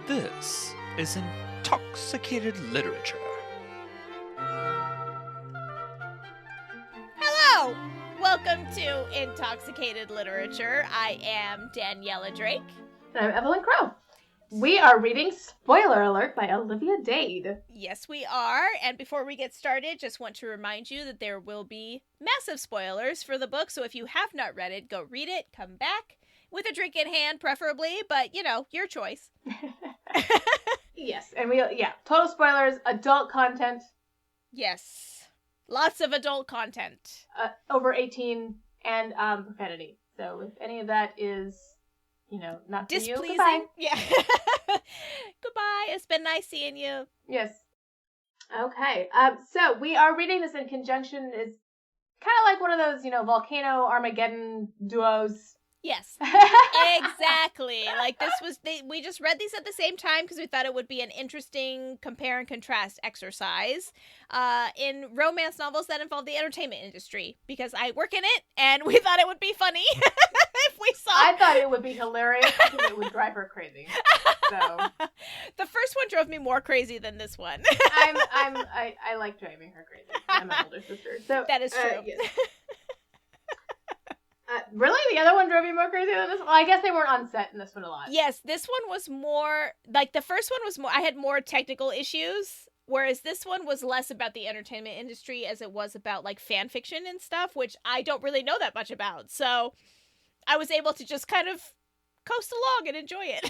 This is Intoxicated Literature. Hello! Welcome to Intoxicated Literature. I am Daniella Drake. And I'm Evelyn Crow. We are reading Spoiler Alert by Olivia Dade. Yes, we are. And before we get started, just want to remind you that there will be massive spoilers for the book. So if you have not read it, go read it, come back with a drink in hand, preferably. But, you know, your choice. Yes, and total spoilers, adult content. Yes. Lots of adult content. Over 18 and profanity. So if any of that is, not for you, displeasing. goodbye. Yeah. Goodbye. It's been nice seeing you. Yes. Okay. So we are reading this in conjunction. Is kind of like one of those, volcano Armageddon duos. Yes, exactly. Like we just read these at the same time because we thought it would be an interesting compare and contrast exercise in romance novels that involve the entertainment industry, because I work in it and we thought it would be funny if we saw. I thought it would be hilarious because it would drive her crazy. So the first one drove me more crazy than this one. I like driving her crazy. I'm an older sister, so that is true. Yes. Really? The other one drove you more crazy than this one? Well, I guess they weren't on set in this one a lot. Yes, this one was more, like, the first one was more, I had more technical issues, whereas this one was less about the entertainment industry as it was about, like, fan fiction and stuff, which I don't really know that much about. So I was able to just kind of coast along and enjoy it.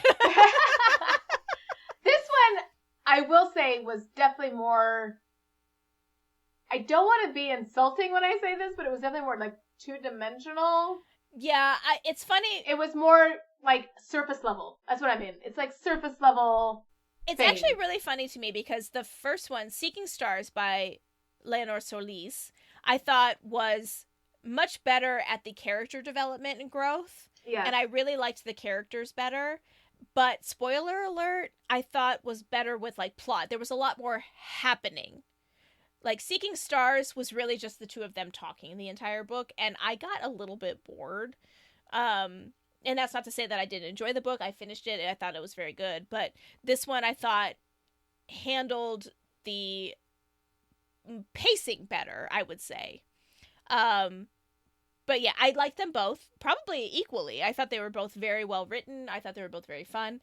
This one, I will say, was definitely more, I don't want to be insulting when I say this, but it was definitely more, like, two-dimensional. Yeah, it's funny. It was more like surface level. That's what I mean. It's like surface level. It's actually really funny to me because the first one, Seeking Stars by Leonor Solis, I thought was much better at the character development and growth. Yeah. And I really liked the characters better. But Spoiler Alert, I thought was better with, like, plot. There was a lot more happening. Like, Seeking Stars was really just the two of them talking the entire book, and I got a little bit bored. And that's not to say that I didn't enjoy the book. I finished it, and I thought it was very good. But this one, I thought, handled the pacing better, I would say. But yeah, I liked them both, probably equally. I thought they were both very well written. I thought they were both very fun.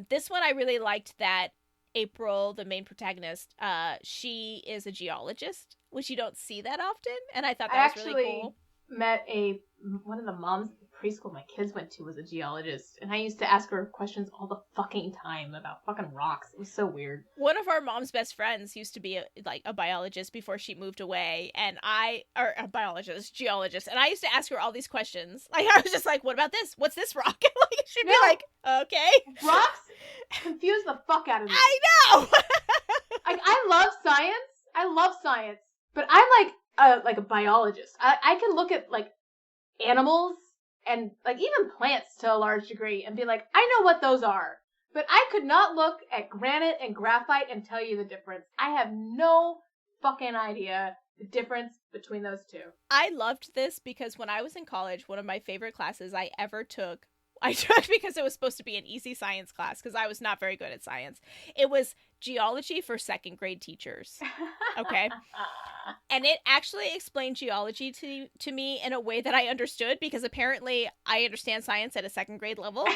This one, I really liked that April, the main protagonist, she is a geologist, which you don't see that often, and I thought that was really cool. Met one of the moms at the preschool my kids went to was a geologist, and I used to ask her questions all the fucking time about fucking rocks. It was so weird. One of our mom's best friends used to be a biologist before she moved away, and geologist, and I used to ask her all these questions. Like, I was just like, what about this? What's this rock? Like, she'd be like, okay. Rocks confuse the fuck out of me. I know! I love science, but I'm like a biologist. I can look at, like, animals and, like, even plants to a large degree and be like, I know what those are. But I could not look at granite and graphite and tell you the difference. I have no fucking idea the difference between those two. I loved this because when I was in college, one of my favorite classes I ever took because it was supposed to be an easy science class because I was not very good at science. It was geology for second grade teachers. Okay. And it actually explained geology to me in a way that I understood, because apparently I understand science at a second grade level.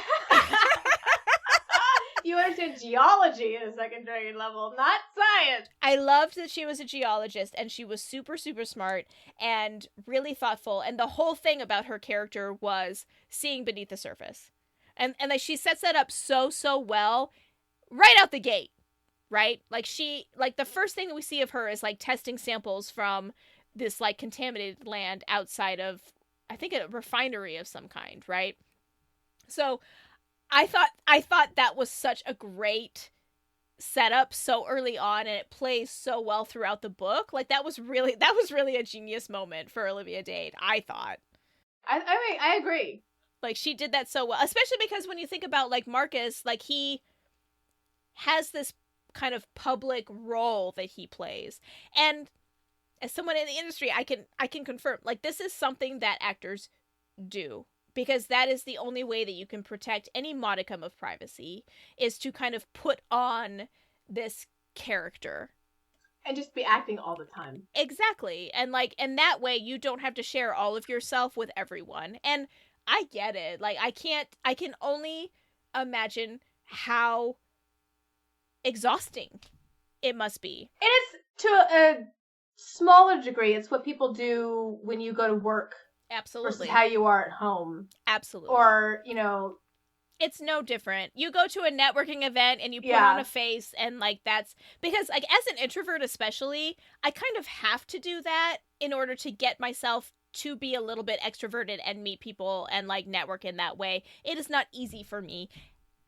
You understand geology at a second grade level, not science. I loved that she was a geologist, and she was super, super smart and really thoughtful. And the whole thing about her character was seeing beneath the surface. And like, she sets that up so, so well right out the gate, right? Like, the first thing that we see of her is, like, testing samples from this, like, contaminated land outside of, I think, a refinery of some kind, right? So I thought that was such a great setup so early on, and it plays so well throughout the book. Like, that was really a genius moment for Olivia Dade, I thought. I mean, I agree. Like, she did that so well, especially because when you think about, like, Marcus, like, he has this kind of public role that he plays. And as someone in the industry, I can confirm, like, this is something that actors do. because that is the only way that you can protect any modicum of privacy, is to kind of put on this character. And just be acting all the time. Exactly. And that way you don't have to share all of yourself with everyone. And I get it. Like, I can only imagine how exhausting it must be. And it's, to a smaller degree, it's what people do when you go to work. Absolutely. Versus how you are at home. Absolutely. Or, it's no different. You go to a networking event and you put on a face, and that's because as an introvert especially, I kind of have to do that in order to get myself to be a little bit extroverted and meet people and network in that way. It is not easy for me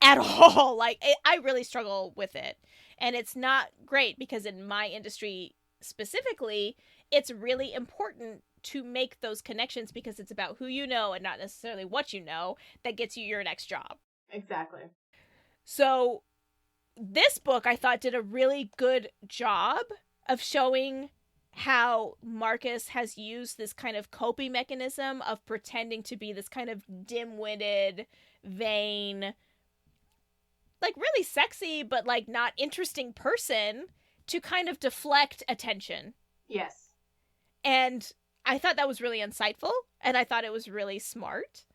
at all. I really struggle with it, and it's not great because in my industry specifically, it's really important to make those connections because it's about who you know and not necessarily what you know that gets you your next job. Exactly. So this book, I thought, did a really good job of showing how Marcus has used this kind of coping mechanism of pretending to be this kind of dim-witted, vain, really sexy, but not interesting person to kind of deflect attention. Yes. And I thought that was really insightful, and I thought it was really smart,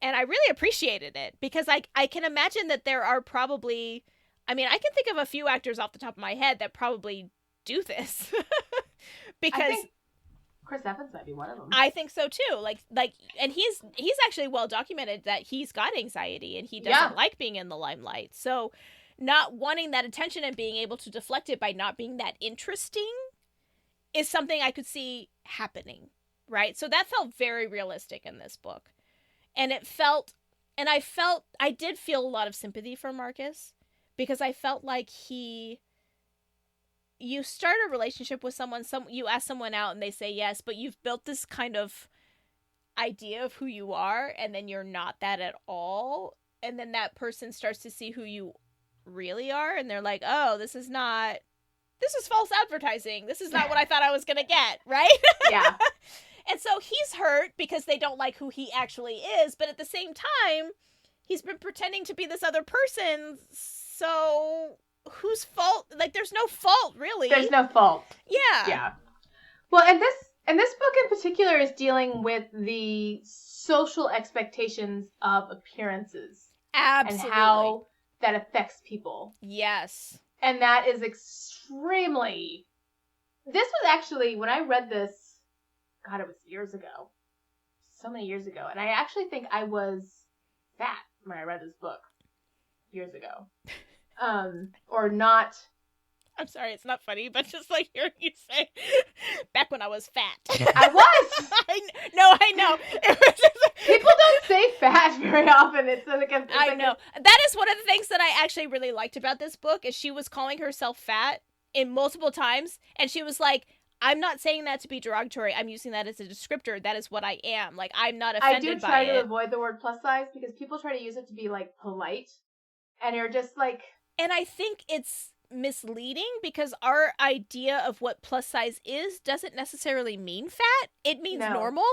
and I really appreciated it, because I can imagine that there are probably, I can think of a few actors off the top of my head that probably do this, because I think Chris Evans might be one of them. I think so too. And he's actually well documented that he's got anxiety, and he doesn't like being in the limelight, so not wanting that attention and being able to deflect it by not being that interesting is something I could see happening, right? So that felt very realistic in this book. And I did feel a lot of sympathy for Marcus, because I felt like you start a relationship with someone, you ask someone out and they say yes, but you've built this kind of idea of who you are, and then you're not that at all. And then that person starts to see who you really are, and they're like, oh, this is false advertising. This is not what I thought I was going to get, right? Yeah. And so he's hurt because they don't like who he actually is, but at the same time, he's been pretending to be this other person, so whose fault? There's no fault, really. There's no fault. Yeah. Yeah. Well, and this book in particular is dealing with the social expectations of appearances. Absolutely. And how that affects people. Yes. And that is extremely... This was actually, when I read this, God, it was years ago. So many years ago. And I actually think I was fat when I read this book. Years ago. Or not... I'm sorry, it's not funny, but just hearing you say, back when I was fat. I was! I know. People don't say fat very often. I know. That is one of the things that I actually really liked about this book, is she was calling herself fat in multiple times, and she was like, I'm not saying that to be derogatory. I'm using that as a descriptor. That is what I am. I'm not offended by it. I do try to avoid the word plus size, because people try to use it to be, polite, and you're just And I think it's misleading, because our idea of what plus size is doesn't necessarily mean fat. It means normal.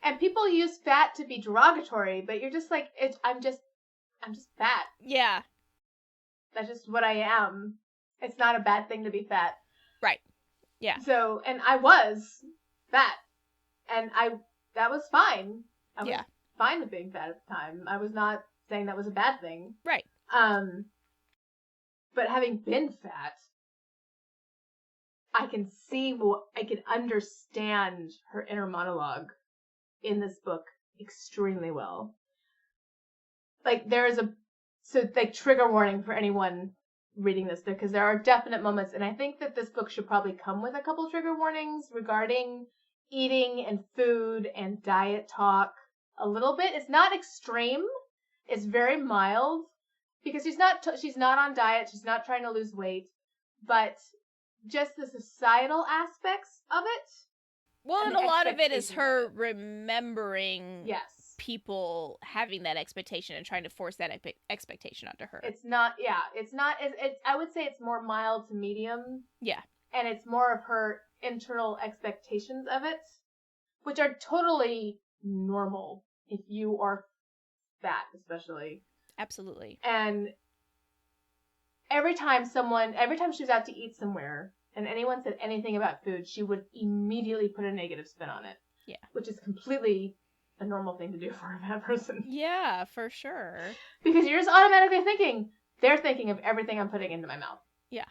And people use fat to be derogatory, but you're just I'm just fat. Yeah. That's just what I am. It's not a bad thing to be fat. Right. Yeah. So, and I was fat, and that was fine. I was fine with being fat at the time. I was not saying that was a bad thing. Right. But having been fat, I can understand her inner monologue in this book extremely well. There is trigger warning for anyone reading this, because there are definite moments, and I think that this book should probably come with a couple trigger warnings regarding eating and food and diet talk a little bit. It's not extreme. It's very mild. Because she's not on diet, she's not trying to lose weight, but just the societal aspects of it. Well, and a lot of it is her remembering people having that expectation and trying to force that expectation onto her. It's not, I would say it's more mild to medium. Yeah. And it's more of her internal expectations of it, which are totally normal if you are fat, especially. Absolutely. And every time she was out to eat somewhere and anyone said anything about food, she would immediately put a negative spin on it. Yeah. Which is completely a normal thing to do for a fat person. Yeah, for sure. Because you're just automatically thinking, they're thinking of everything I'm putting into my mouth. Yeah.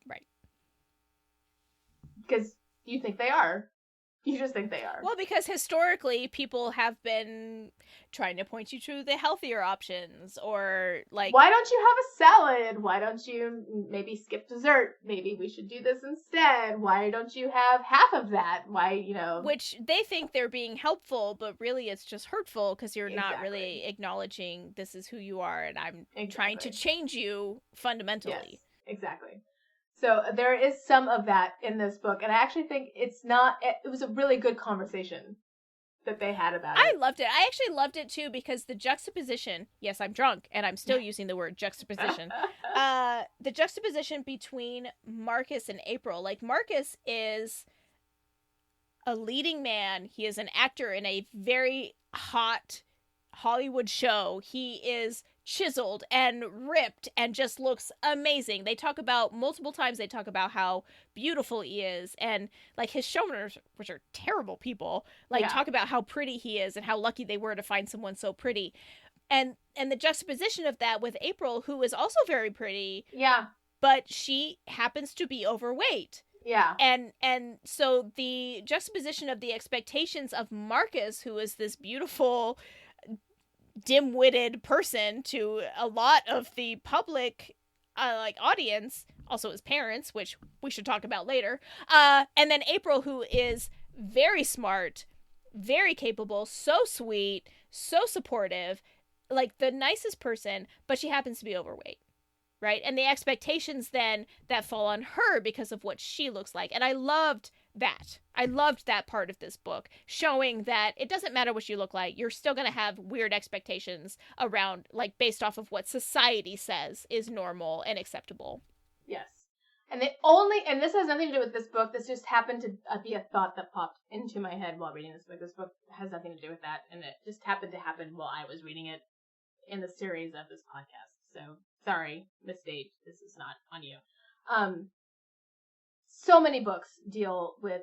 Right. Because you think they are. You just think they are. Well, because historically, people have been trying to point you to the healthier options, or like... Why don't you have a salad? Why don't you maybe skip dessert? Maybe we should do this instead. Why don't you have half of that? Why, Which they think they're being helpful, but really it's just hurtful, because you're not really acknowledging this is who you are, and I'm trying to change you fundamentally. Yes, exactly. So there is some of that in this book, and I actually think it was a really good conversation that they had about it. I loved it. I actually loved it too, because the juxtaposition, yes, I'm drunk and I'm still using the word juxtaposition. The juxtaposition between Marcus and April. Like, Marcus is a leading man. He is an actor in a very hot Hollywood show. He is chiseled and ripped and just looks amazing. Multiple times they talk about how beautiful he is, and like his showrunners, which are terrible people, talk about how pretty he is and how lucky they were to find someone so pretty. And the juxtaposition of that with April, who is also very pretty. Yeah. But she happens to be overweight. Yeah. And so the juxtaposition of the expectations of Marcus, who is this beautiful, dim-witted person to a lot of the public audience, also his parents, which we should talk about later, and then April, who is very smart, very capable, so sweet, so supportive, like the nicest person, but she happens to be overweight, right? And the expectations then that fall on her because of what she looks like. And I loved that. I loved that part of this book, showing that it doesn't matter what you look like. You're still going to have weird expectations around, like, based off of what society says is normal and acceptable. Yes. And this has nothing to do with this book. This just happened to be a thought that popped into my head while reading this book. This book has nothing to do with that. And it just happened to happen while I was reading it in the series of this podcast. So, sorry, Miss Dade. This is not on you. So many books deal with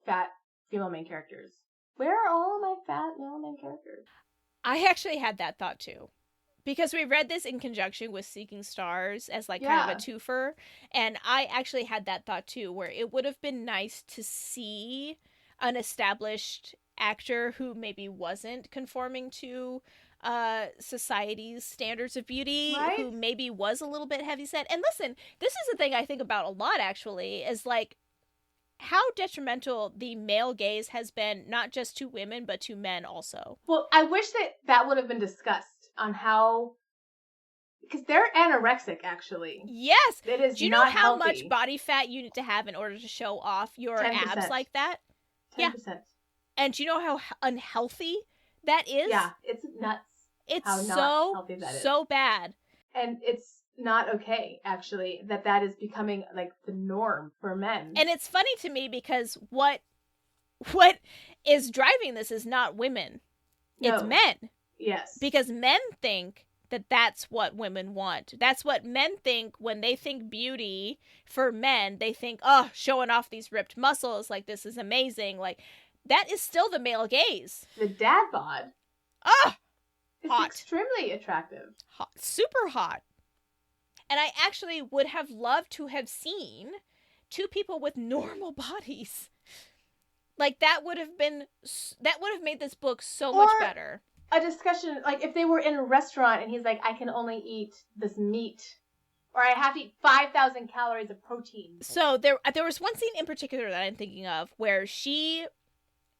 fat female main characters. Where are all of my fat male main characters? I actually had that thought too, because we read this in conjunction with Seeking Stars as kind of a twofer, and I actually had that thought too, where it would have been nice to see an established actor who maybe wasn't conforming to society's standards of beauty, right? Who maybe was a little bit heavyset. And listen, this is the thing I think about a lot, actually, is how detrimental the male gaze has been, not just to women, but to men also. Well, I wish that would have been discussed on how, because they're anorexic, actually. Yes. It is. Do you know how healthy. much body fat you need to have in order to show off your 10%. abs like that? 10%. Yeah. And do you know how unhealthy that is? Yeah, it's nuts. It's so bad. And it's not okay, actually, that is becoming the norm for men. And it's funny to me because what is driving this is not women. No. It's men. Yes. Because men think that that's what women want. That's what men think when they think beauty for men. They think, oh, showing off these ripped muscles, this is amazing. That is still the male gaze. The dad bod. It's hot. Extremely attractive. Hot. Super hot. And I actually would have loved to have seen two people with normal bodies. That would have made this book so much better. A discussion, if they were in a restaurant and he's like, I can only eat this meat, or I have to eat 5,000 calories of protein. So there was one scene in particular that I'm thinking of where she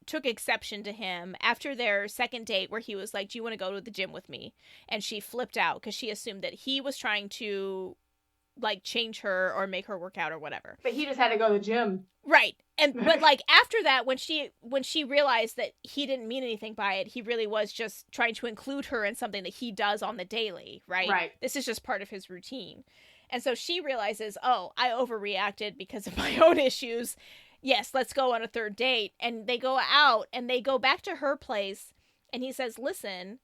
took exception to him after their second date, where he was like, do you want to go to the gym with me? And she flipped out because she assumed that he was trying to change her or make her work out or whatever. But he just had to go to the gym. Right. But after that, when she realized that he didn't mean anything by it, he really was just trying to include her in something that he does on the daily, right? Right. This is just part of his routine. And so she realizes, oh, I overreacted because of my own issues. Yes, let's go on a third date. And they go out and they go back to her place. And he says, listen,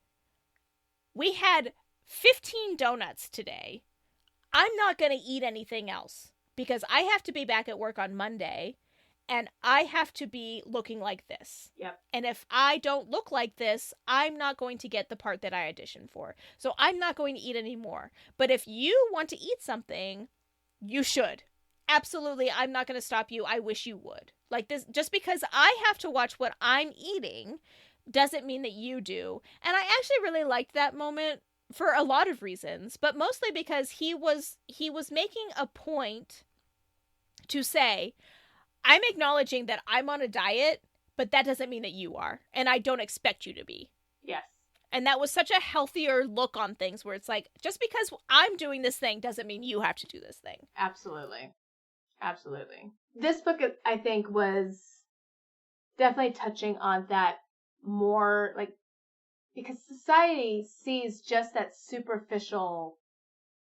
we had 15 donuts today. I'm not going to eat anything else because I have to be back at work on Monday and I have to be looking like this. Yep. And if I don't look like this, I'm not going to get the part that I auditioned for. So I'm not going to eat anymore. But if you want to eat something, you should. Absolutely, I'm not going to stop you. I wish you would. Like this, just because I have to watch what I'm eating doesn't mean that you do. And I actually really liked that moment for a lot of reasons, but mostly because he was making a point to say, I'm acknowledging that I'm on a diet, but that doesn't mean that you are, and I don't expect you to be. Yes. And that was such a healthier look on things where it's like, just because I'm doing this thing doesn't mean you have to do this thing. Absolutely. Absolutely. This book, I think, was definitely touching on that more, like, because society sees just that superficial,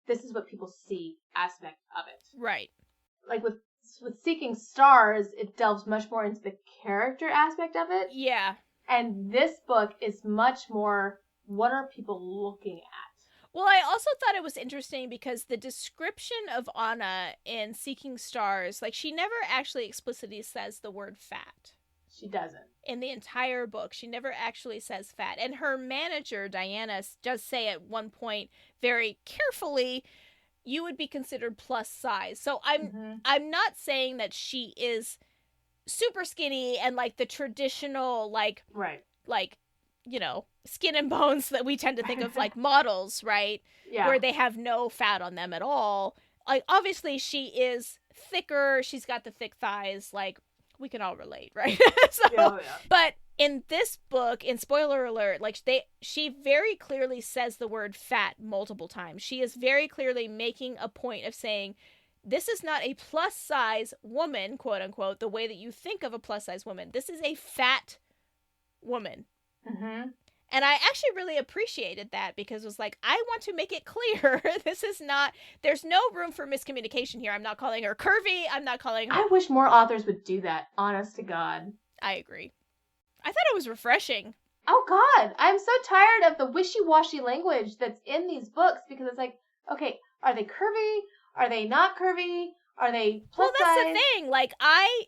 this is what people see aspect of it. Right. Like with Seeking Stars, it delves much more into the character aspect of it. Yeah. And this book is much more, what are people looking at? Well, I also thought it was interesting because the description of Anna in Seeking Stars, like, she never actually explicitly says the word fat. She doesn't. In the entire book, she never actually says fat. And her manager, Diana, does say at one point very carefully, you would be considered plus size. So I'm not saying that she is super skinny and like the traditional like you know, skin and bones that we tend to think of like models, right? Yeah. Where they have no fat on them at all. Like obviously she is thicker, she's got the thick thighs, like we can all relate, right? So, but in this book, in spoiler alert, like she very clearly says the word fat multiple times. She is very clearly making a point of saying, this is not a plus size woman, quote unquote, the way that you think of a plus size woman. This is a fat woman. Mm-hmm. And I actually really appreciated that because it was like, I want to make it clear. This is not, there's no room for miscommunication here. I'm not calling her curvy. I'm not calling her. I wish more authors would do that, honest to God. I agree. I thought it was refreshing. Oh God, I'm so tired of the wishy-washy language that's in these books because it's like, okay, are they curvy? Are they not curvy? Are they plus size? Well, that's the thing. Like, I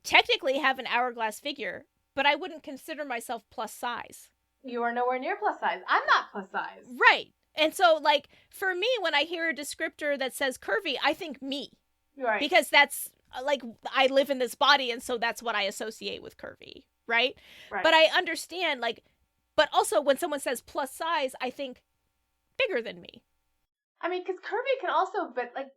technically have an hourglass figure, but I wouldn't consider myself plus size. You are nowhere near plus size. I'm not plus size. Right. And so, like, for me, when I hear a descriptor that says curvy, I think me. Right. Because that's, like, I live in this body, and so that's what I associate with curvy, right? Right. But I understand, like, but also when someone says plus size, I think bigger than me. I mean, because curvy can also, but, like,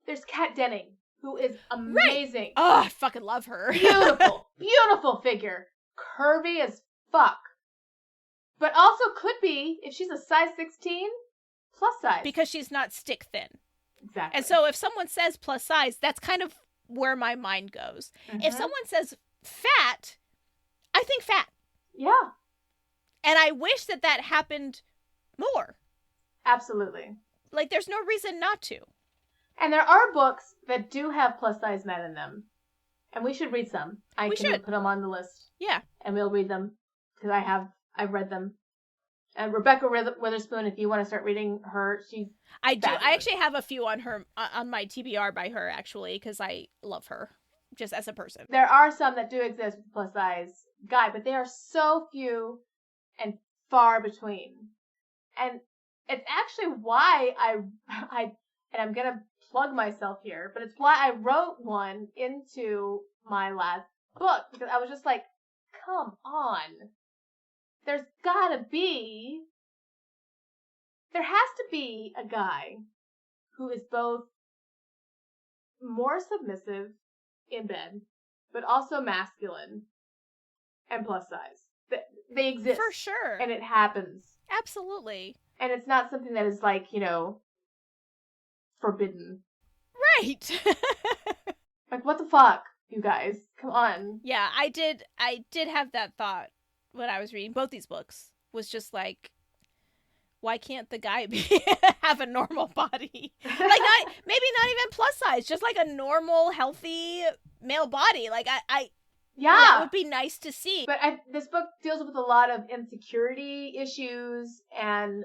there's Kat Denning, who is amazing. Right. Oh, I fucking love her. Beautiful, beautiful figure. Curvy as fuck. But also could be, if she's a size 16, plus size. Because she's not stick thin. Exactly. And so if someone says plus size, that's kind of where my mind goes. Mm-hmm. If someone says fat, I think fat. Yeah. And I wish that that happened more. Absolutely. Like, there's no reason not to. And there are books that do have plus size men in them. And we should read some. I can put them on the list. Yeah. And we'll read them. Because I've read them. And Rebecca Witherspoon, if you want to start reading her, she's I do. fabulous. I actually have a few on her, on my TBR by her, actually, because I love her, just as a person. There are some that do exist with plus size guy, but they are so few and far between. And it's actually why and I'm going to plug myself here, but it's why I wrote one into my last book, because I was just like, come on. There has to be a guy who is both more submissive in bed, but also masculine and plus size. They exist. For sure. And it happens. Absolutely. And it's not something that is like, forbidden. Right. Like, what the fuck, you guys? Come on. Yeah, I did have that thought when I was reading both these books. Was just like, why can't the guy have a normal body? Like, maybe not even plus size, just like a normal, healthy male body. Like, Yeah. That would be nice to see. But this book deals with a lot of insecurity issues and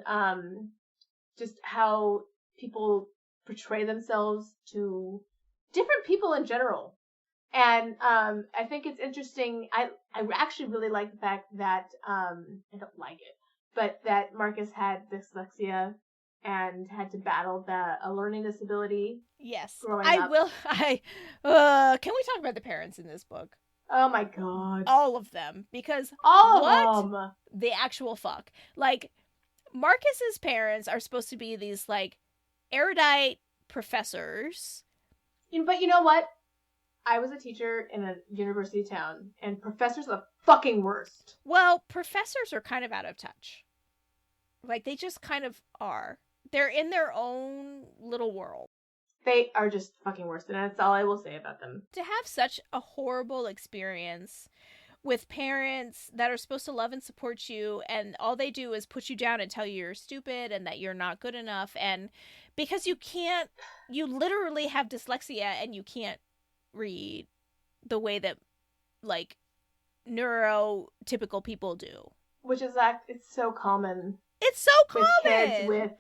just how people portray themselves to different people in general. And I think it's interesting. I actually really like the fact that I don't like it, but that Marcus had dyslexia and had to battle a learning disability. Yes, growing I up. will. Can we talk about the parents in this book? Oh my god, All of them, because all what of them. the actual fuck? Like, Marcus's parents are supposed to be these like erudite professors. But you know what? I was a teacher in a university town, and professors are the fucking worst. Well, professors are kind of out of touch. Like, they just kind of are. They're in their own little world. They are just fucking worse, and that's all I will say about them. To have such a horrible experience with parents that are supposed to love and support you, and all they do is put you down and tell you you're stupid and that you're not good enough, and because you literally have dyslexia and you can't read the way that, like, neurotypical people do. Which is it's so common. It's so common! With kids with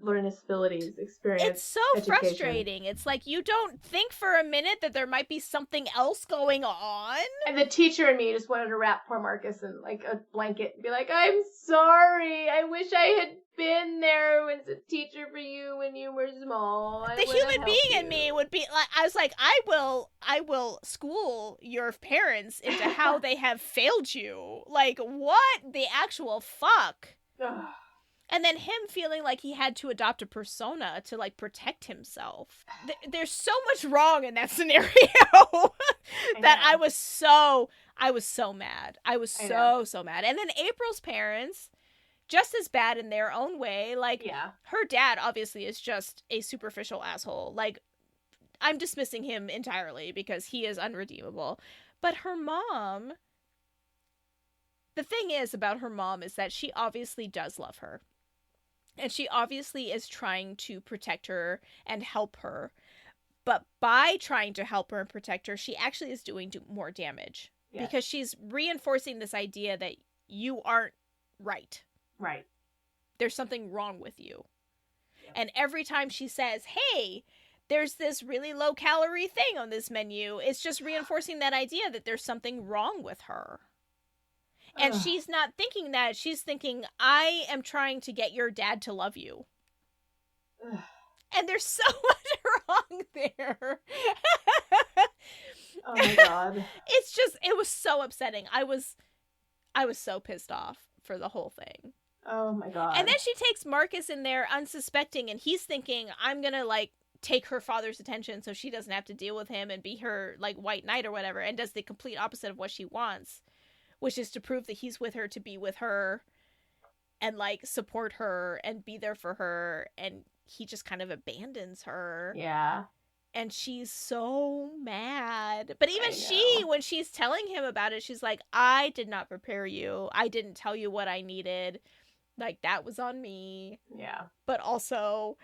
learning disabilities experience. It's so frustrating. It's like you don't think for a minute that there might be something else going on. And the teacher and me just wanted to wrap poor Marcus in like a blanket and be like, I'm sorry. I wish I had been there as a teacher for you when you were small. The human being in me would be like, I was like, I will school your parents into how they have failed you. Like, what the actual fuck? And then him feeling like he had to adopt a persona to, like, protect himself. There's so much wrong in that scenario that I was so mad. I was so mad. And then April's parents, just as bad in their own way. Like, her dad obviously is just a superficial asshole. Like, I'm dismissing him entirely because he is unredeemable. But her mom, the thing is about her mom is that she obviously does love her. And she obviously is trying to protect her and help her. But by trying to help her and protect her, she actually is doing more damage. Yes. Because she's reinforcing this idea that you aren't right. Right. There's something wrong with you. Yep. And every time she says, hey, there's this really low-calorie thing on this menu, it's just reinforcing that idea that there's something wrong with her. And she's not thinking that. She's thinking, I am trying to get your dad to love you. And there's so much wrong there. Oh my god. It was so upsetting. I was so pissed off for the whole thing. Oh my god. And then she takes Marcus in there unsuspecting, and he's thinking, I'm gonna, like, take her father's attention so she doesn't have to deal with him and be her, like, white knight or whatever, and does the complete opposite of what she wants. Which is to prove that he's with her to be with her and, like, support her and be there for her. And he just kind of abandons her. Yeah. And she's so mad. But even she, when she's telling him about it, she's like, I did not prepare you. I didn't tell you what I needed. Like, that was on me. Yeah. But also,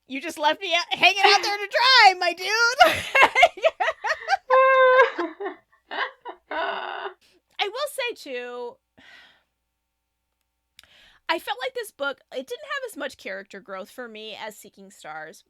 you just left me hanging out there to dry, my dude. I will say, too, I felt like this book, it didn't have as much character growth for me as Seeking Stars.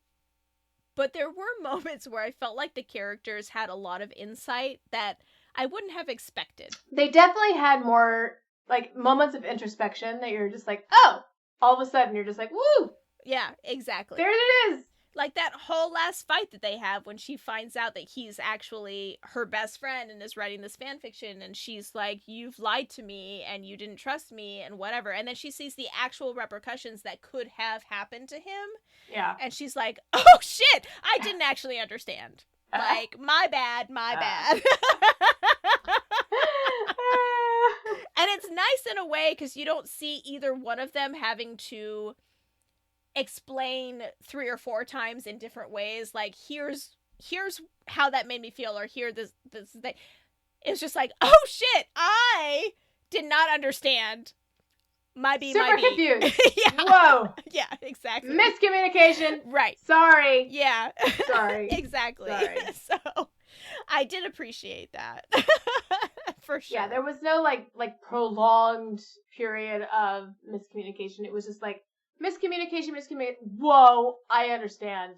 But there were moments where I felt like the characters had a lot of insight that I wouldn't have expected. They definitely had more, like, moments of introspection that you're just like, oh! All of a sudden, you're just like, woo! Yeah, exactly. There it is! Like that whole last fight that they have when she finds out that he's actually her best friend and is writing this fan fiction, and she's like, you've lied to me and you didn't trust me and whatever. And then she sees the actual repercussions that could have happened to him. Yeah. And she's like, oh shit, I didn't actually understand. Like, my bad. And it's nice in a way because you don't see either one of them having to explain 3 or 4 times in different ways, like, here's how that made me feel, or here this thing. It's just like, oh shit, I did not understand. Super confused. Yeah. Whoa. Yeah, exactly. Miscommunication. Right. Sorry. Yeah. Sorry. Exactly. Sorry. So I did appreciate that. For sure. Yeah, there was no like prolonged period of miscommunication. It was just like miscommunication. Whoa, I understand.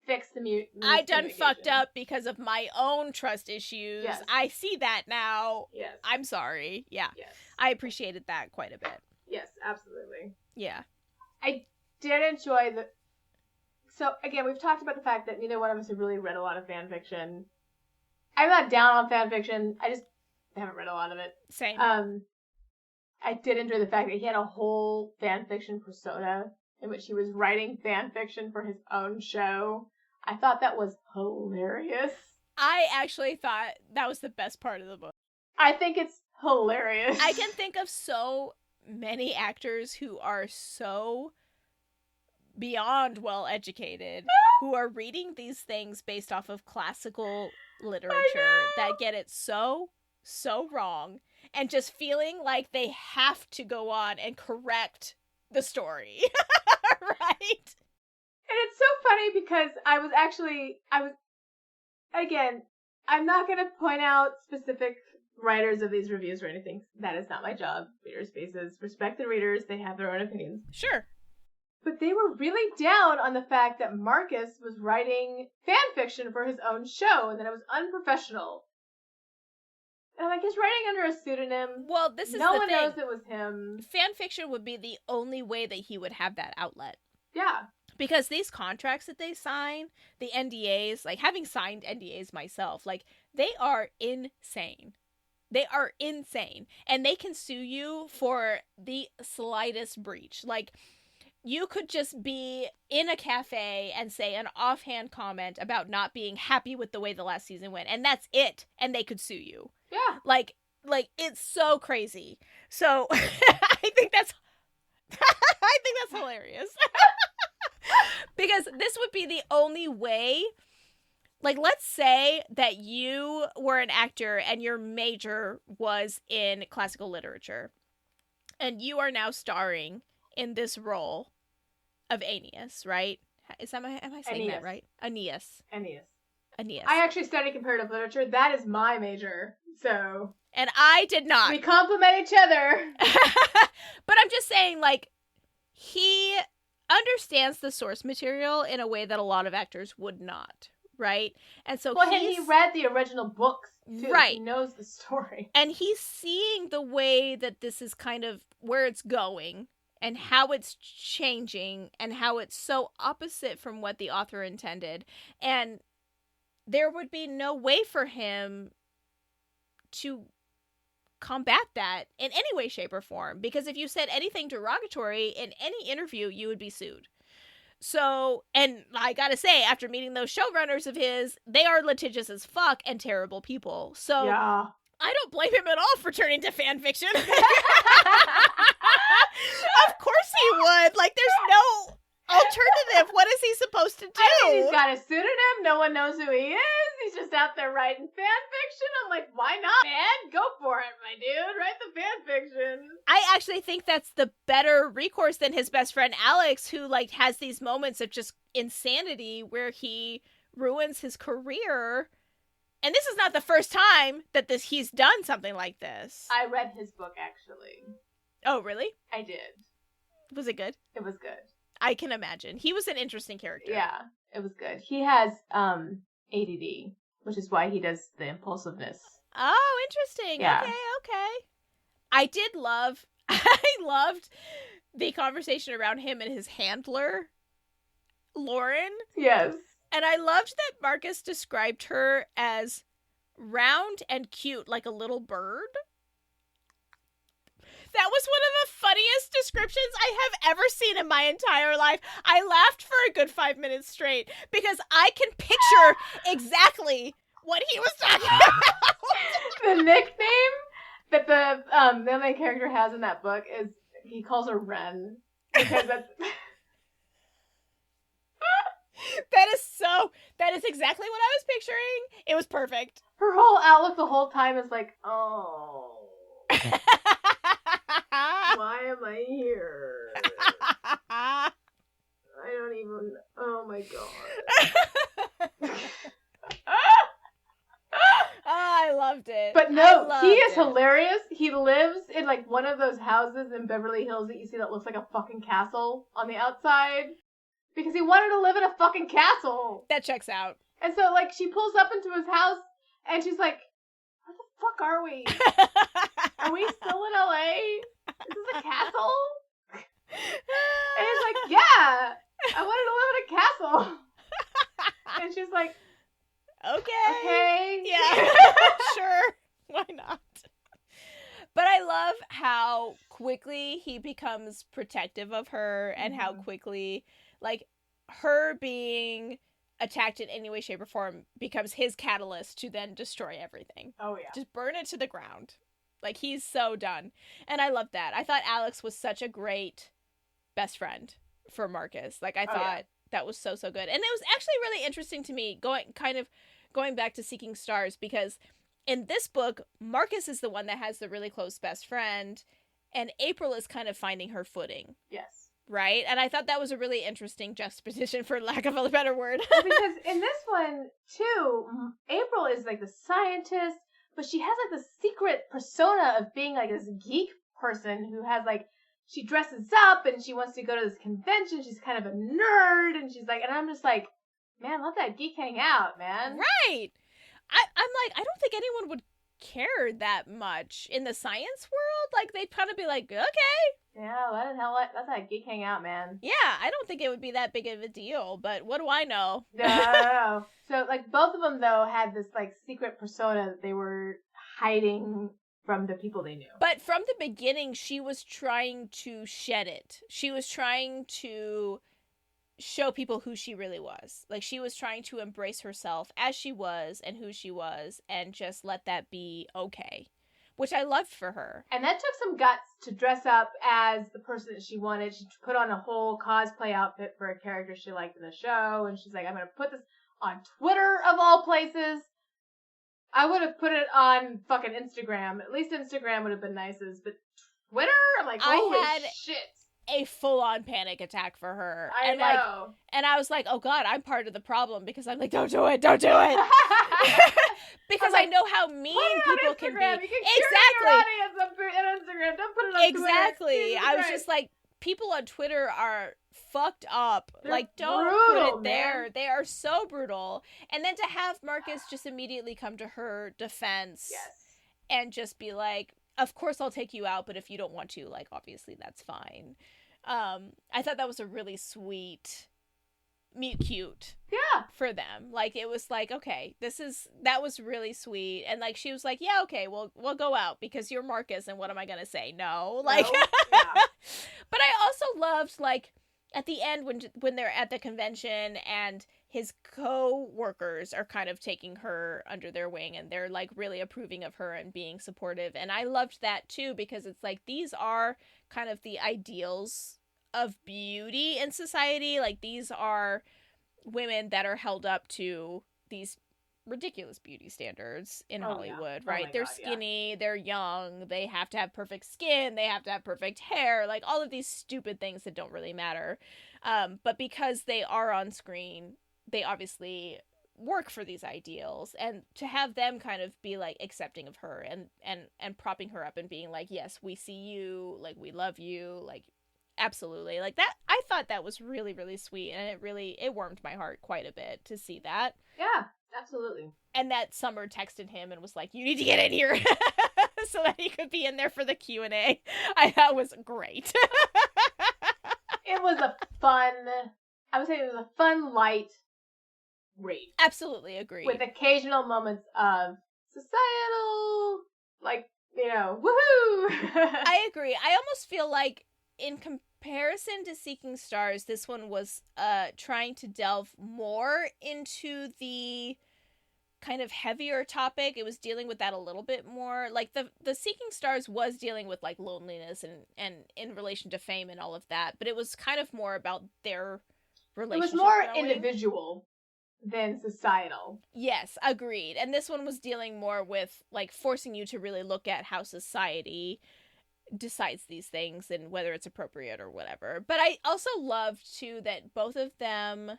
Fix the I done miscommunication. fucked up because of my own trust issues. Yes. I see that now. Yes. I'm sorry. Yeah. Yes. I appreciated that quite a bit. Yes, absolutely. Yeah. I did enjoy the... So, again, we've talked about the fact that neither one of us have really read a lot of fan fiction. I'm not down on fan fiction. I just haven't read a lot of it. Same. I did enjoy the fact that he had a whole fan fiction persona in which he was writing fan fiction for his own show. I thought that was hilarious. I actually thought that was the best part of the book. I think it's hilarious. I can think of so many actors who are so beyond well educated who are reading these things based off of classical literature that get it so wrong and just feeling like they have to go on and correct the story. Right? And it's so funny because again, I'm not going to point out specific writers of these reviews or anything. That is not my job. Reader Spaces, respect the readers. They have their own opinions. Sure. But they were really down on the fact that Marcus was writing fan fiction for his own show and that it was unprofessional. And like, he's writing under a pseudonym. Well, this is no the one thing. knows it was him. Fan fiction would be the only way that he would have that outlet. Yeah. Because these contracts that they sign, the NDAs, like having signed NDAs myself, like they are insane. They are insane. And they can sue you for the slightest breach. Like, you could just be in a cafe and say an offhand comment about not being happy with the way the last season went. And that's it. And they could sue you. Yeah. Like it's so crazy. So I think that's hilarious. Because this would be the only way. Like, let's say that you were an actor and your major was in classical literature. And you are now starring in this role of Aeneas, right? Am I saying Aeneas. that right? Aeneas. Aeneas. I actually study comparative literature. That is my major. So. And I did not. We complement each other. But I'm just saying, like, he understands the source material in a way that a lot of actors would not, right? And so he read the original books, too. Right. He knows the story. And he's seeing the way that this is kind of where it's going and how it's changing and how it's so opposite from what the author intended. And there would be no way for him to combat that in any way, shape, or form. Because if you said anything derogatory in any interview, you would be sued. So, and I gotta say, after meeting those showrunners of his, they are litigious as fuck and terrible people. So, yeah. I don't blame him at all for turning to fan fiction. Of course he would. Like, there's no alternative. What is he supposed to do? I mean, he's got a pseudonym. No one knows who he is. He's just out there writing fan fiction. I'm like, why not, man? Go for it, my dude. Write the fan fiction. I actually think that's the better recourse than his best friend Alex, who, like, has these moments of just insanity where he ruins his career. And this is not the first time that he's done something like this. I read his book, actually. Oh, really? I did. Was it good? It was good. I can imagine. He was an interesting character. Yeah, it was good. He has ADD, which is why he does the impulsiveness. Oh, interesting. Yeah. Okay. I loved the conversation around him and his handler, Lauren. Yes. And I loved that Marcus described her as round and cute like a little bird. That was one of the funniest descriptions I have ever seen in my entire life. I laughed for a good 5 minutes straight because I can picture exactly what he was talking about. The nickname that the main character has in that book is, he calls her Ren. Because that's... That is exactly what I was picturing. It was perfect. Her whole outlook the whole time is like, oh... Why am I here? I don't even... Oh my god. loved it. But no, I he loved is it. hilarious. He lives in like one of those houses in Beverly Hills that you see that looks like a fucking castle on the outside. Because he wanted to live in a fucking castle. That checks out. And so like she pulls up into his house and she's like, where the fuck are we? Are we still in LA? Is this a castle? And he's like, yeah, I wanted to live in a castle. And she's like, okay. Yeah. Sure. Why not? But I love how quickly he becomes protective of her and how quickly, like, her being attacked in any way, shape, or form becomes his catalyst to then destroy everything. Oh, yeah. Just burn it to the ground. Like, he's so done. And I love that. I thought Alex was such a great best friend for Marcus. Like, I thought that was so, so good. And it was actually really interesting to me going back to Seeking Stars, because in this book, Marcus is the one that has the really close best friend, and April is kind of finding her footing. Yes. Right? And I thought that was a really interesting juxtaposition, for lack of a better word. Well, because in this one, too, April is like the scientist, but she has like the secret persona of being like this geek person who has like, she dresses up and she wants to go to this convention. She's kind of a nerd, and she's like, and I'm just like, man, let that geek hang out, man. Right. I'm like, I don't think anyone would care that much in the science world. Like, they'd kind of be like, okay. Yeah, let that geek hang out, man. Yeah, I don't think it would be that big of a deal, but what do I know? No. So, like, both of them, though, had this, like, secret persona that they were hiding from the people they knew. But from the beginning, she was trying to shed it. She was trying to show people who she really was. Like, she was trying to embrace herself as she was and who she was and just let that be okay, which I loved for her. And that took some guts to dress up as the person that she wanted. She put on a whole cosplay outfit for a character she liked in the show, and she's like, I'm going to put this on Twitter, of all places. I would have put it on fucking Instagram. At least Instagram would have been nicest, but Twitter? I'm like, holy shit. A full-on panic attack for her. I know. And I was like, oh God, I'm part of the problem, because I'm like, don't do it. Because like, I know how mean people can be. You can curate your audience on Instagram. Don't put it on Twitter. Exactly. I was just like, people on Twitter are fucked up. They're like, don't brutal, put it there. man. They are so brutal. And then to have Marcus just immediately come to her defense. Yes. And just be like, of course I'll take you out, but if you don't want to, like, obviously that's fine. I thought that was a really sweet meet cute. Yeah. For them. Like, it was like, okay, that was really sweet. And like, she was like, yeah, okay, we'll go out because you're Marcus, and what am I gonna say? No. Like, no? Yeah. But I also loved, like, at the end when they're at the convention and his co-workers are kind of taking her under their wing, and they're like really approving of her and being supportive. And I loved that too, because it's like, these are kind of the ideals of beauty in society. Like, these are women that are held up to these ridiculous beauty standards in Hollywood, yeah. right? Oh, They're skinny, they're young, they have to have perfect skin, they have to have perfect hair, like all of these stupid things that don't really matter. But because they are on screen, they obviously work for these ideals, and to have them kind of be like accepting of her and propping her up and being like, yes, we see you, like, we love you, like, absolutely, like that. I thought that was really, really sweet, and it warmed my heart quite a bit to see that. Yeah, absolutely. And that Summer texted him and was like, you need to get in here so that he could be in there for the Q&A. I thought was great. It was I would say it was a fun, light read. Absolutely agree. With occasional moments of societal, like, woohoo! I agree. I almost feel like, in comparison to Seeking Stars, this one was trying to delve more into the kind of heavier topic. It was dealing with that a little bit more. Like, the Seeking Stars was dealing with, like, loneliness and in relation to fame and all of that, but it was kind of more about their relationship. It was more growing. individual than societal. Yes, agreed. And this one was dealing more with, like, forcing you to really look at how society decides these things and whether it's appropriate or whatever. But I also loved, too, that both of them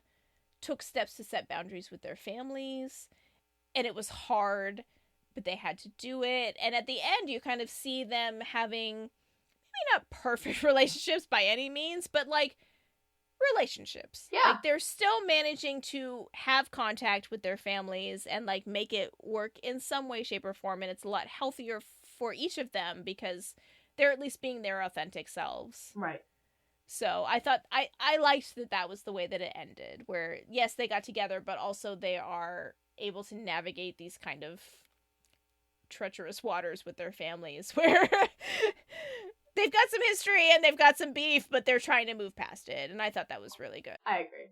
took steps to set boundaries with their families. And it was hard, but they had to do it. And at the end, you kind of see them having maybe not perfect relationships by any means, but like relationships. Yeah. Like they're still managing to have contact with their families and like make it work in some way, shape, or form. And it's a lot healthier for each of them because they're at least being their authentic selves. Right. So I thought I liked that was the way that it ended, where yes, they got together, but also they are able to navigate these kind of treacherous waters with their families where they've got some history and they've got some beef, but they're trying to move past it. And I thought that was really good. I agree.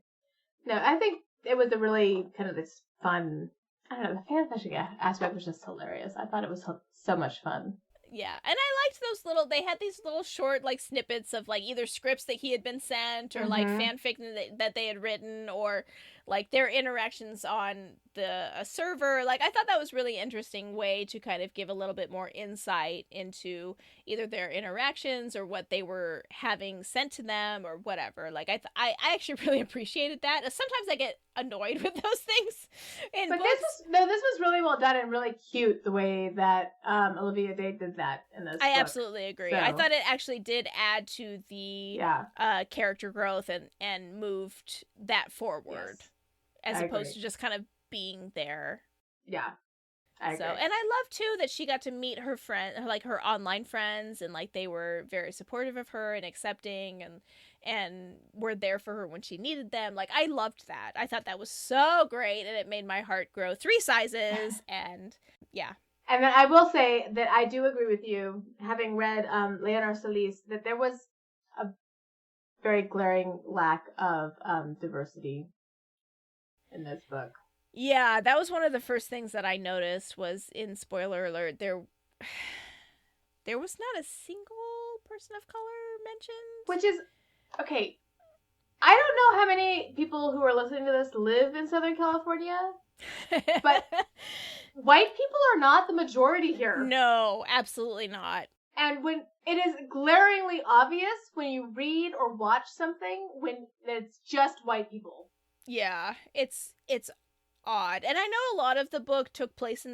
No, I think it was a really kind of this fun, I don't know, the fan fiction aspect was just hilarious. I thought it was so much fun. Yeah, and I liked those they had these little short, like, snippets of, like, either scripts that he had been sent or, like, fanfic that they had written or, like, their interactions on a server. Like, I thought that was really interesting way to kind of give a little bit more insight into either their interactions or what they were having sent to them or whatever. Like, I actually really appreciated that. Sometimes I get annoyed with those things in but books. this was really well done and really cute the way that Olivia Dade did that in this book. Absolutely agree. So, I thought it actually did add to the character growth and moved that forward as opposed to just kind of being there. Yeah. I agree. And I love too that she got to meet her her online friends, and like they were very supportive of her and accepting and were there for her when she needed them. Like I loved that. I thought that was so great, and it made my heart grow 3 sizes. And yeah. And then I will say that I do agree with you, having read Leonor Solis, that there was a very glaring lack of diversity in this book. Yeah, that was one of the first things that I noticed was in spoiler alert, there was not a single person of color mentioned. Which is, okay, I don't know how many people who are listening to this live in Southern California, but white people are not the majority here. No, absolutely not. And when it is glaringly obvious when you read or watch something when it's just white people. Yeah, it's odd. And I know a lot of the book took place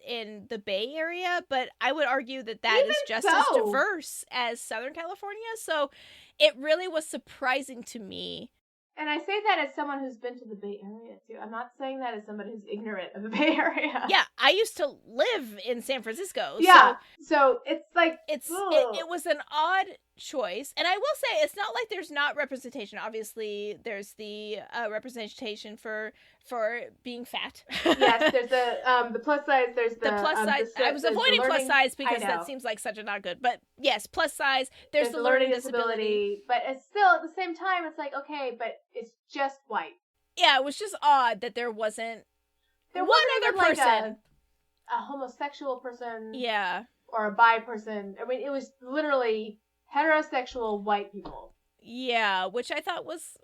in the Bay Area, but I would argue that is just as diverse as Southern California. So it really was surprising to me. And I say that as someone who's been to the Bay Area, too. I'm not saying that as somebody who's ignorant of the Bay Area. Yeah, I used to live in San Francisco. Yeah, so it's like... it was an odd choice. And I will say, it's not like there's not representation. Obviously, there's the representation for being fat. Yes, there's the plus size, there's the plus size. I was avoiding plus size because that seems like such a not good. But yes, plus size, there's the learning disability. But it's still, at the same time, it's like, okay, but it's just white. Yeah, it was just odd that there wasn't one other like person. A homosexual person. Yeah. Or a bi person. I mean, it was literally heterosexual white people. Yeah, which I thought was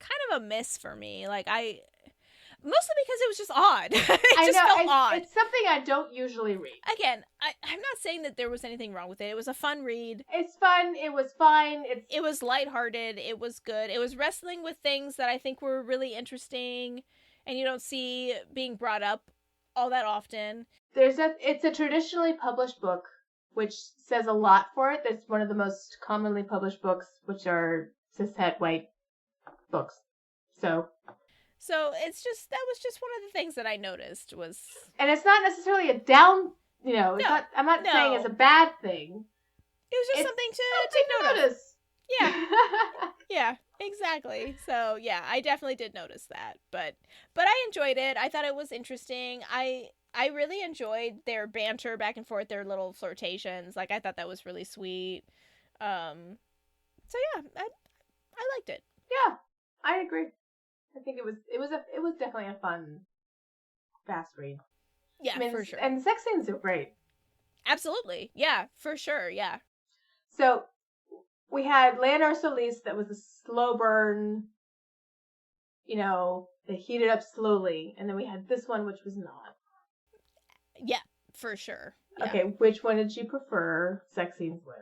kind of a miss for me. Like, mostly because it was just odd. It felt odd. It's something I don't usually read. Again, I'm not saying that there was anything wrong with it. It was a fun read. It's fun. It was fine. It was lighthearted. It was good. It was wrestling with things that I think were really interesting and you don't see being brought up all that often. It's a traditionally published book, which says a lot for it. It's one of the most commonly published books, which are cishet white books. So that was just one of the things that I noticed was... And it's not necessarily a down, I'm not saying it's a bad thing. It was just something to take notice. Yeah. Yeah, exactly. So, yeah, I definitely did notice that. But I enjoyed it. I thought it was interesting. I really enjoyed their banter back and forth, their little flirtations. Like, I thought that was really sweet. So, yeah, I liked it. Yeah, I agree. I think it was definitely a fun, fast read. Yeah, for sure. And the sex scenes are great. Absolutely. Yeah, for sure. Yeah. So we had Leonor Solis that was a slow burn, they heated up slowly. And then we had this one, which was not. Yeah, for sure. Yeah. Okay, which one did you prefer sex scenes with?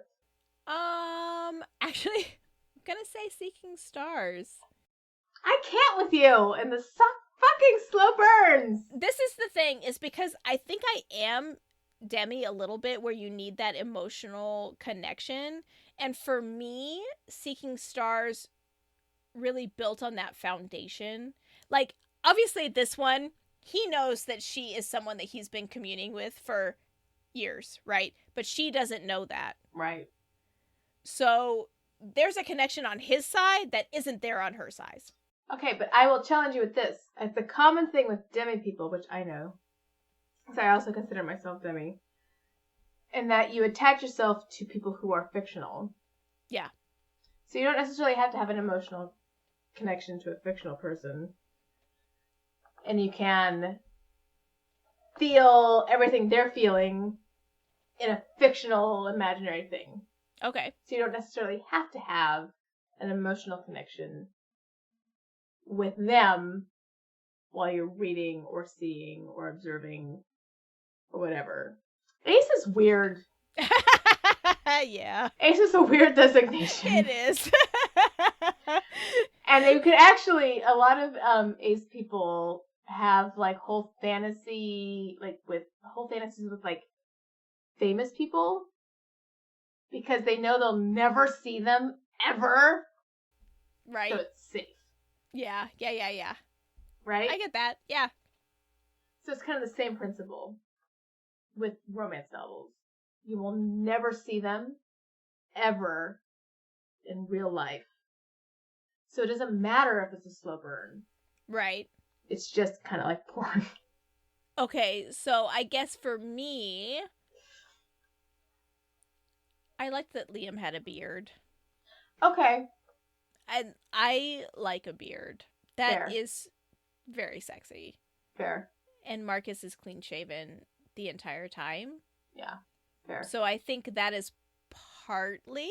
Actually, I'm gonna say Seeking Stars. I can't with you and the fucking slow burns. This is the thing, is because I think I am Demi a little bit, where you need that emotional connection. And for me, Seeking Stars really built on that foundation. Like, obviously this one, he knows that she is someone that he's been communing with for years, right? But she doesn't know that. Right. So there's a connection on his side that isn't there on her side. Okay, but I will challenge you with this. It's a common thing with demi people, which I know, because I also consider myself demi, in that you attach yourself to people who are fictional. Yeah. So you don't necessarily have to have an emotional connection to a fictional person. And you can feel everything they're feeling in a fictional, imaginary thing. Okay. So you don't necessarily have to have an emotional connection with them while you're reading or seeing or observing or whatever. Ace is weird. Yeah. Ace is a weird designation. It is. And you could actually, a lot of ace people have like whole fantasies with like famous people, because they know they'll never see them ever. Right. So it's safe. Yeah. Right? I get that. Yeah. So it's kind of the same principle with romance novels. You will never see them ever in real life. So it doesn't matter if it's a slow burn. Right. It's just kind of like porn. Okay, so I guess for me, I liked that Liam had a beard. Okay. And I like a beard. That Fair. is very sexy. Fair. And Marcus is clean shaven the entire time. Yeah. Fair. So I think that is partly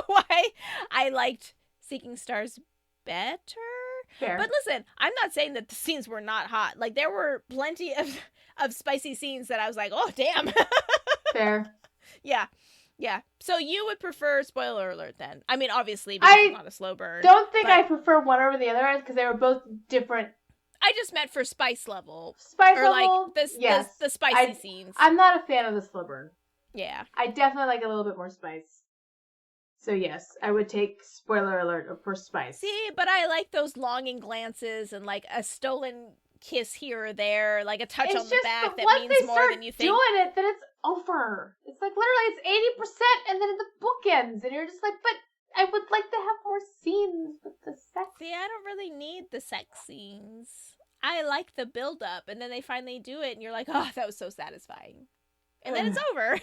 why I liked Seeking Stars better. Fair. But listen, I'm not saying that the scenes were not hot. Like, there were plenty of spicy scenes that I was like, oh, damn. Fair. Yeah. So you would prefer, spoiler alert then. I mean, obviously, because it's not a slow burn. Don't think I prefer one over the other, because they were both different. I just meant for spice level. Spice or level? Like yes. the spicy scenes. I'm not a fan of the slow burn. Yeah. I definitely like a little bit more spice. So yes, I would take spoiler alert for spice. See, but I like those longing glances and like a stolen kiss here or there, like a touch on the back that means more than you think. Once they start doing it, then it's over. It's like literally it's 80% and then the book ends, and you're just like, but I would like to have more scenes with the sex. See, I don't really need the sex scenes. I like the build up, and then they finally do it, and you're like, oh, that was so satisfying. And then it's over.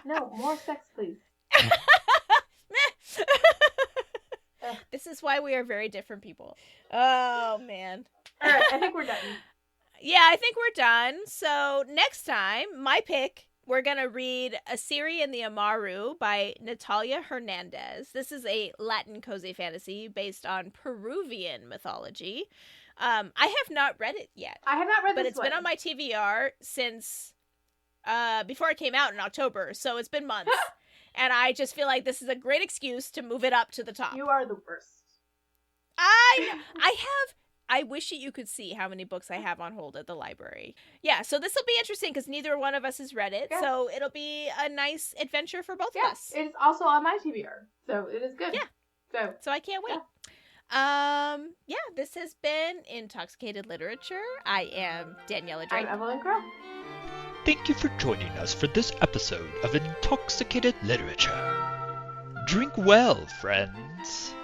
No, more sex, please. This is why we are very different people. Oh, man. All right, I think we're done. Yeah, I think we're done. So next time, my pick, we're going to read Assyria and the Amaru by Natalia Hernandez. This is a Latin cozy fantasy based on Peruvian mythology. I have not read it yet. I have not read this but it's been on my TBR since before it came out in October, so it's been months. And I just feel like this is a great excuse to move it up to the top. You are the worst. I wish that you could see how many books I have on hold at the library. Yeah, so this will be interesting because neither one of us has read it, so it'll be a nice adventure for both of us. It is also on my TBR, so it is good. Yeah. So I can't wait. Yeah. This has been Intoxicated Literature. I am Daniella Dade. I'm Evelyne Crow. Thank you for joining us for this episode of Intoxicated Literature. Drink well, friends.